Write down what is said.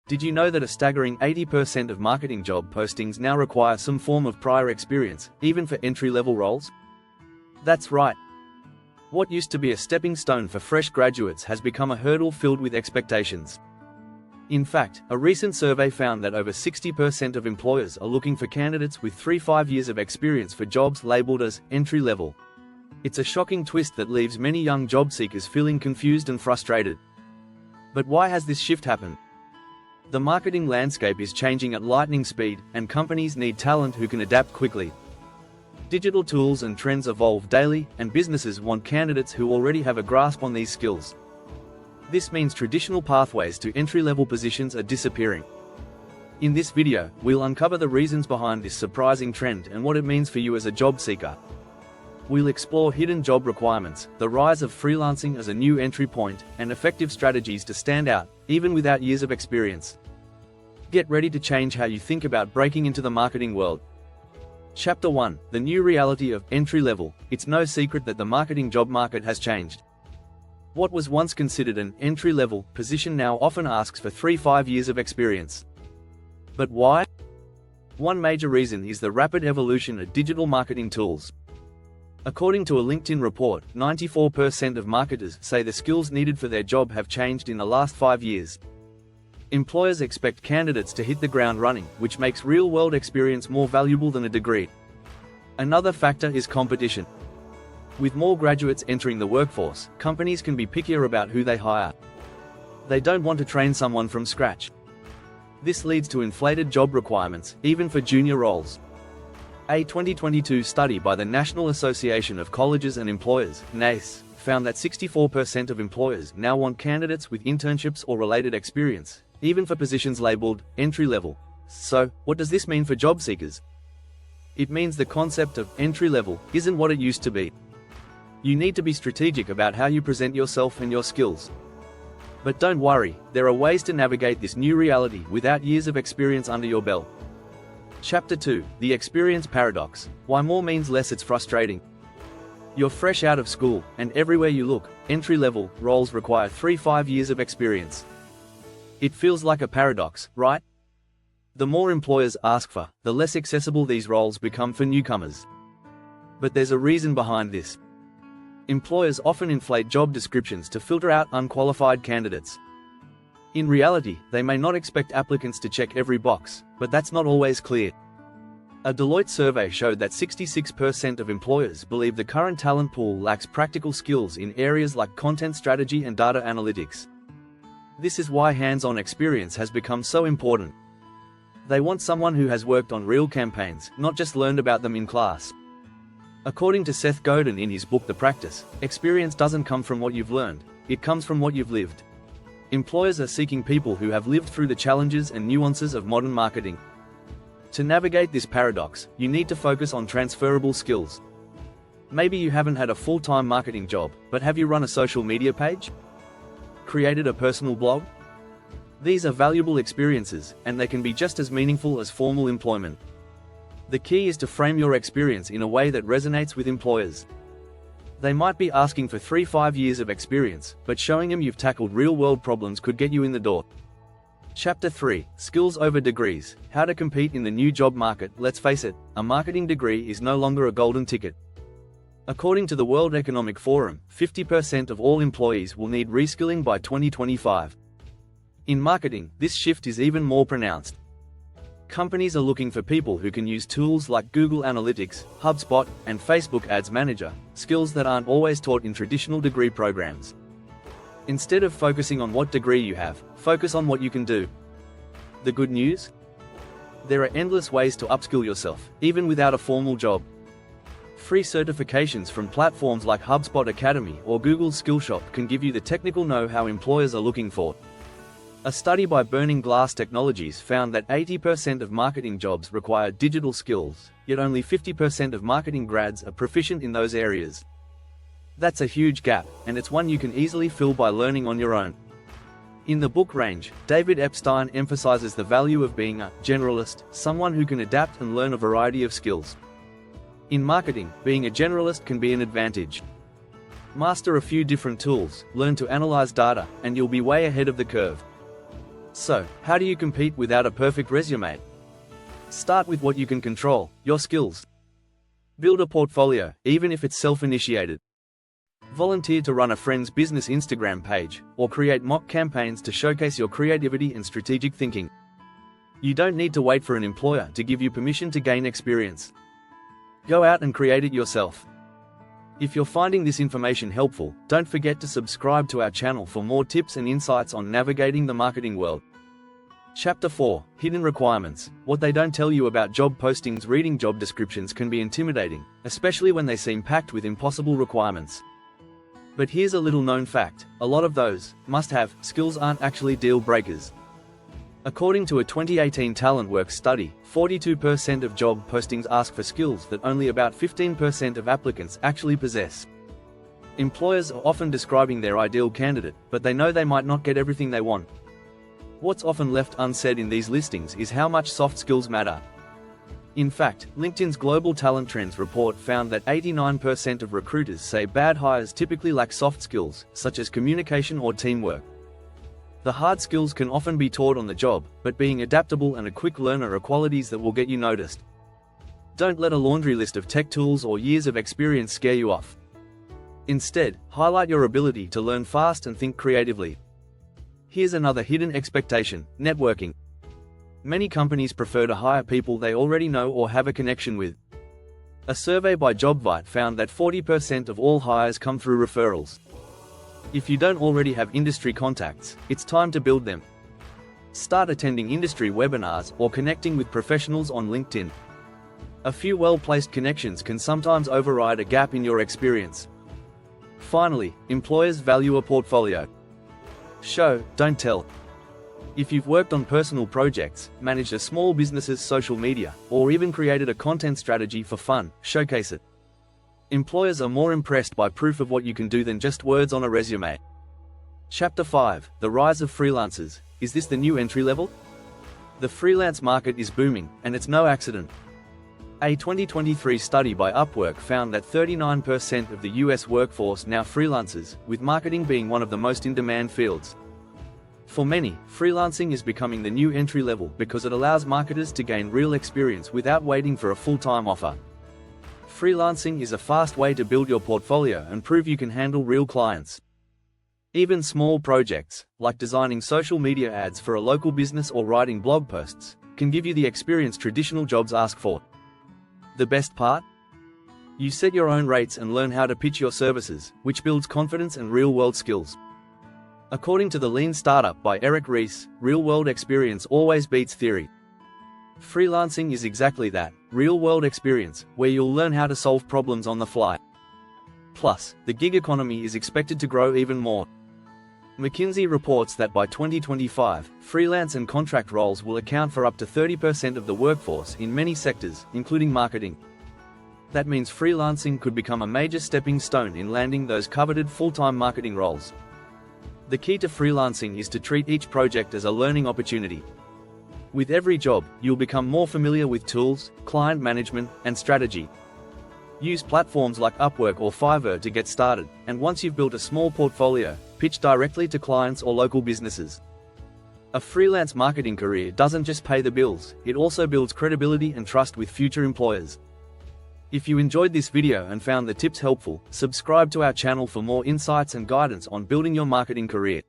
Did you know that a staggering 80% of marketing job postings now require some form of prior experience, even for entry-level roles? That's right. What used to be a stepping stone for fresh graduates has become a hurdle filled with expectations. In fact, a recent survey found that over 60% of employers are looking for candidates with 3-5 years of experience for jobs labeled as entry-level. It's a shocking twist that leaves many young job seekers feeling confused and frustrated. But why has this shift happened? The marketing landscape is changing at lightning speed, and companies need talent who can adapt quickly. Digital tools and trends evolve daily, and businesses want candidates who already have a grasp on these skills. This means traditional pathways to entry-level positions are disappearing. In this video, we'll uncover the reasons behind this surprising trend and what it means for you as a job seeker. We'll explore hidden job requirements, the rise of freelancing as a new entry point, and effective strategies to stand out, even without years of experience. Get ready to change how you think about breaking into the marketing world. Chapter 1: The new reality of entry-level. It's no secret that the marketing job market has changed. What was once considered an entry-level position now often asks for 3-5 years of experience. But why? One major reason is the rapid evolution of digital marketing tools. According to a LinkedIn report, 94% of marketers say the skills needed for their job have changed in the last 5 years. Employers expect candidates to hit the ground running, which makes real-world experience more valuable than a degree. Another factor is competition. With more graduates entering the workforce, companies can be pickier about who they hire. They don't want to train someone from scratch. This leads to inflated job requirements, even for junior roles. A 2022 study by the National Association of Colleges and Employers, NACE, found that 64% of employers now want candidates with internships or related experience, even for positions labeled entry-level. So, what does this mean for job seekers? It means the concept of entry-level isn't what it used to be. You need to be strategic about how you present yourself and your skills. But don't worry, there are ways to navigate this new reality without years of experience under your belt. Chapter 2: The Experience Paradox. Why more means less. It's frustrating. You're fresh out of school, and everywhere you look, entry-level roles require 3-5 years of experience. It feels like a paradox, right? The more employers ask for, the less accessible these roles become for newcomers. But there's a reason behind this. Employers often inflate job descriptions to filter out unqualified candidates. In reality, they may not expect applicants to check every box, but that's not always clear. A Deloitte survey showed that 66% of employers believe the current talent pool lacks practical skills in areas like content strategy and data analytics. This is why hands-on experience has become so important. They want someone who has worked on real campaigns, not just learned about them in class. According to Seth Godin in his book The Practice, experience doesn't come from what you've learned, it comes from what you've lived. Employers are seeking people who have lived through the challenges and nuances of modern marketing. To navigate this paradox, you need to focus on transferable skills. Maybe you haven't had a full-time marketing job, but have you run a social media page? Created a personal blog? These are valuable experiences, and they can be just as meaningful as formal employment. The key is to frame your experience in a way that resonates with employers. They might be asking for 3-5 years of experience, but showing them you've tackled real-world problems could get you in the door. Chapter 3: Skills over Degrees. How to compete in the new job market. Let's face it, a marketing degree is no longer a golden ticket. According to the World Economic Forum, 50% of all employees will need reskilling by 2025. In marketing, this shift is even more pronounced. Companies are looking for people who can use tools like Google Analytics, HubSpot, and Facebook Ads Manager, skills that aren't always taught in traditional degree programs. Instead of focusing on what degree you have, focus on what you can do. The good news? There are endless ways to upskill yourself, even without a formal job. Free certifications from platforms like HubSpot Academy or Google Skillshop can give you the technical know-how employers are looking for. A study by Burning Glass Technologies found that 80% of marketing jobs require digital skills, yet only 50% of marketing grads are proficient in those areas. That's a huge gap, and it's one you can easily fill by learning on your own. In the book Range, David Epstein emphasizes the value of being a generalist, someone who can adapt and learn a variety of skills. In marketing, being a generalist can be an advantage. Master a few different tools, learn to analyze data, and you'll be way ahead of the curve. So, how do you compete without a perfect resume? Start with what you can control, your skills. Build a portfolio, even if it's self-initiated. Volunteer to run a friend's business Instagram page, or create mock campaigns to showcase your creativity and strategic thinking. You don't need to wait for an employer to give you permission to gain experience. Go out and create it yourself. If you're finding this information helpful, don't forget to subscribe to our channel for more tips and insights on navigating the marketing world. Chapter 4: Hidden Requirements. What they don't tell you about job postings. Reading job descriptions can be intimidating, especially when they seem packed with impossible requirements. But here's a little known fact: a lot of those must-have skills aren't actually deal breakers. According to a 2018 TalentWorks study, 42% of job postings ask for skills that only about 15% of applicants actually possess. Employers are often describing their ideal candidate, but they know they might not get everything they want. What's often left unsaid in these listings is how much soft skills matter. In fact, LinkedIn's Global Talent Trends report found that 89% of recruiters say bad hires typically lack soft skills, such as communication or teamwork. The hard skills can often be taught on the job, but being adaptable and a quick learner are qualities that will get you noticed. Don't let a laundry list of tech tools or years of experience scare you off. Instead, highlight your ability to learn fast and think creatively. Here's another hidden expectation: networking. Many companies prefer to hire people they already know or have a connection with. A survey by JobVite found that 40% of all hires come through referrals. If you don't already have industry contacts, it's time to build them. Start attending industry webinars or connecting with professionals on LinkedIn. A few well-placed connections can sometimes override a gap in your experience. Finally, employers value a portfolio. Show, don't tell. If you've worked on personal projects, managed a small business's social media, or even created a content strategy for fun, showcase it. Employers are more impressed by proof of what you can do than just words on a resume. Chapter 5: The Rise of Freelancers. Is this the new entry level? The freelance market is booming, and it's no accident. A 2023 study by Upwork found that 39% of the US workforce now freelancers, with marketing being one of the most in-demand fields. For many, freelancing is becoming the new entry level because it allows marketers to gain real experience without waiting for a full-time offer. Freelancing is a fast way to build your portfolio and prove you can handle real clients. Even small projects, like designing social media ads for a local business or writing blog posts, can give you the experience traditional jobs ask for. The best part? You set your own rates and learn how to pitch your services, which builds confidence and real-world skills. According to the Lean Startup by Eric Ries, real-world experience always beats theory. Freelancing is exactly that, real-world experience, where you'll learn how to solve problems on the fly. Plus, the gig economy is expected to grow even more. McKinsey reports that by 2025, freelance and contract roles will account for up to 30% of the workforce in many sectors, including marketing. That means freelancing could become a major stepping stone in landing those coveted full-time marketing roles. The key to freelancing is to treat each project as a learning opportunity. With every job, you'll become more familiar with tools, client management, and strategy. Use platforms like Upwork or Fiverr to get started, and once you've built a small portfolio, pitch directly to clients or local businesses. A freelance marketing career doesn't just pay the bills, it also builds credibility and trust with future employers. If you enjoyed this video and found the tips helpful, subscribe to our channel for more insights and guidance on building your marketing career.